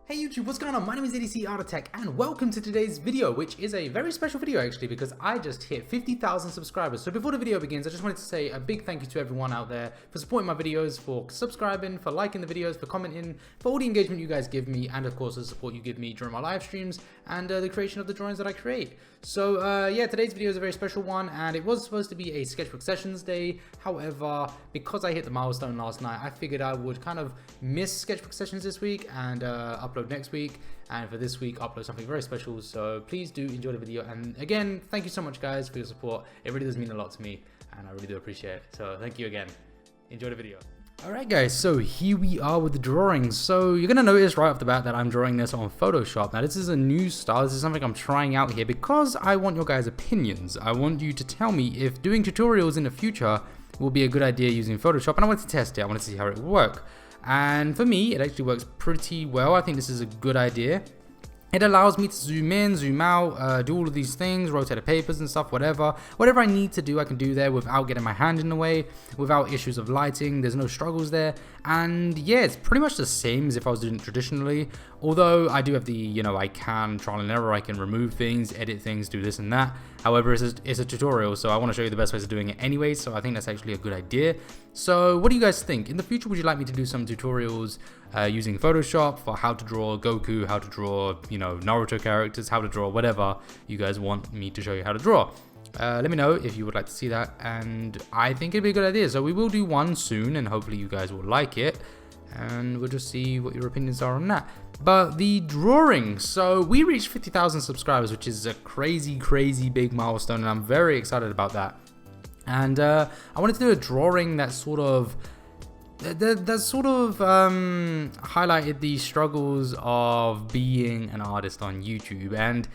Hey YouTube, what's going on? My name is ADC Artitech and welcome to today's video, which is a very special video actually because I just hit 50,000 subscribers. So before the video begins, I just wanted to say a big thank you to everyone out there for supporting my videos, for subscribing, for liking the videos, for commenting, for all the engagement you guys give me, and of course the support you give me during my live streams and the creation of the drawings that I create. So yeah, today's video is a very special one and it was supposed to be a sketchbook sessions day. However, because I hit the milestone last night, I figured I would kind of miss sketchbook sessions this week and upload next week, and for this week upload something very special. So please do enjoy the video, and again, thank you so much guys for your support. It really does mean a lot to me and I really do appreciate it. So thank you again. Enjoy the video. Alright guys, so here we are with the drawings. So you're going to notice right off the bat that I'm drawing this on Photoshop. Now this is a new style, this is something I'm trying out here because I want your guys' opinions. I want you to tell me if doing tutorials in the future will be a good idea using Photoshop, and I want to test it, I want to see how it will work. And for me, it actually works pretty well. I think this is a good idea. It allows me to zoom in, zoom out, do all of these things, rotate the papers and stuff, whatever I need to do, I can do there without getting my hand in the way, without issues of lighting. There's no struggles there. And yeah, it's pretty much the same as if I was doing it traditionally. Although I do have the, you know, I can trial and error, I can remove things, edit things, do this and that. However, it's a tutorial, so I want to show you the best ways of doing it anyway, so I think that's actually a good idea. So what do you guys think? In the future, would you like me to do some tutorials using Photoshop for how to draw Goku, how to draw, you know, Naruto characters, how to draw whatever you guys want me to show you how to draw? Let me know if you would like to see that, and I think it'd be a good idea. So we will do one soon, and hopefully you guys will like it, and we'll just see what your opinions are on that. But the drawing, so we reached 50,000 subscribers, which is a crazy big milestone, and I'm very excited about that. And I wanted to do a drawing that sort of highlighted the struggles of being an artist on YouTube. And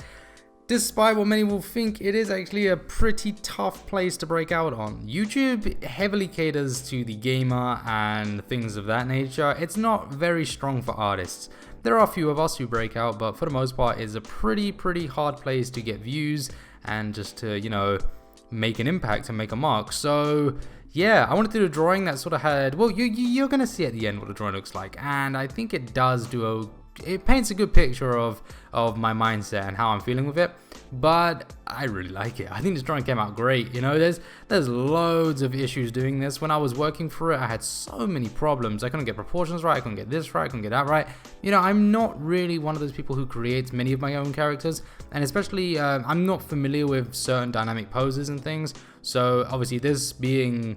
despite what many will think, it is actually a pretty tough place to break out on. YouTube heavily caters to the gamer and things of that nature. It's not very strong for artists. There are a few of us who break out, but for the most part, it's a pretty hard place to get views and just to, you know, make an impact and make a mark. So yeah, I wanted to do a drawing that sort of had, well, you're gonna see at the end what the drawing looks like, and I think it does do it paints a good picture of my mindset and how I'm feeling with it. But I really like it. I think this drawing came out great. You know, there's loads of issues doing this. When I was working for it, I had so many problems. I couldn't get proportions right, I couldn't get this right, I couldn't get that right. You know, I'm not really one of those people who creates many of my own characters, and especially I'm not familiar with certain dynamic poses and things. So obviously this being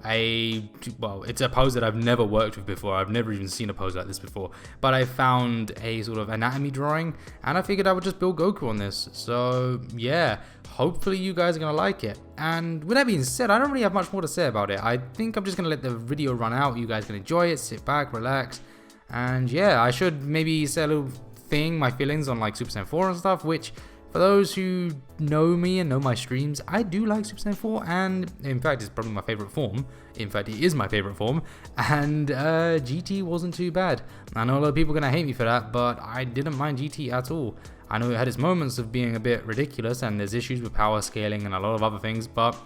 it's a pose that I've never worked with before. I've never even seen a pose like this before, but I found a sort of anatomy drawing and I figured I would just build Goku on this. So yeah, hopefully you guys are gonna like it. And with that being said, I don't really have much more to say about it. I think I'm just gonna let the video run out. You guys can enjoy it, sit back, relax, and yeah, I should maybe say a little thing, my feelings on like Super Saiyan 4 and stuff, which for those who know me and know my streams, I do like Super Saiyan 4, and in fact it's probably my favorite form. In fact, it is my favorite form, and GT wasn't too bad. I know a lot of people are gonna hate me for that, but I didn't mind GT at all. I know it had its moments of being a bit ridiculous, and there's issues with power scaling and a lot of other things, but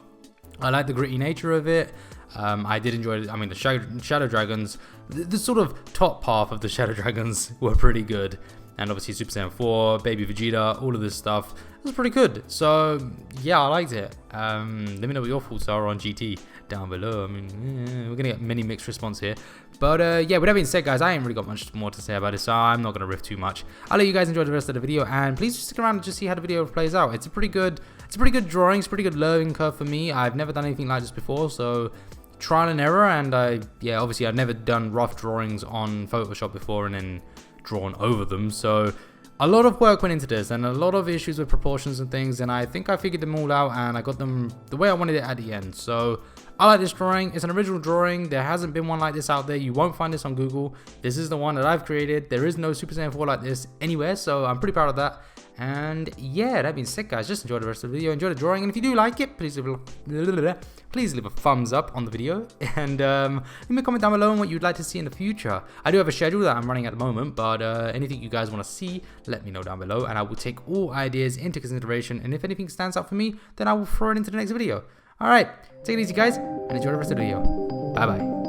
I like the gritty nature of it. I did enjoy it. I mean, the Shadow Dragons, the sort of top half of the Shadow Dragons were pretty good. And obviously Super Saiyan 4, Baby Vegeta, all of this stuff was pretty good. So yeah, I liked it. Let me know what your thoughts are on GT down below. I mean, we're gonna get many mixed response here. But yeah, with that being said, guys, I ain't really got much more to say about it, so I'm not gonna riff too much. I'll let you guys enjoy the rest of the video, and please just stick around and just see how the video plays out. It's a pretty good drawing. It's a pretty good learning curve for me. I've never done anything like this before, so trial and error. And yeah, obviously I've never done rough drawings on Photoshop before and then drawn over them, so a lot of work went into this and a lot of issues with proportions and things, and I think I figured them all out and I got them the way I wanted it at the end. So I like this drawing. It's an original drawing. There hasn't been one like this out there. You won't find this on Google. This is the one that I've created. There is no Super Saiyan 4 like this anywhere, so I'm pretty proud of that. And yeah, that being said, guys, just enjoy the rest of the video, enjoy the drawing, and if you do like it, please leave a thumbs up on the video, and leave me a comment down below on what you'd like to see in the future. I do have a schedule that I'm running at the moment, but anything you guys want to see, let me know down below, and I will take all ideas into consideration, and if anything stands out for me, then I will throw it into the next video. Alright, take it easy guys, and enjoy the rest of the video. Bye bye.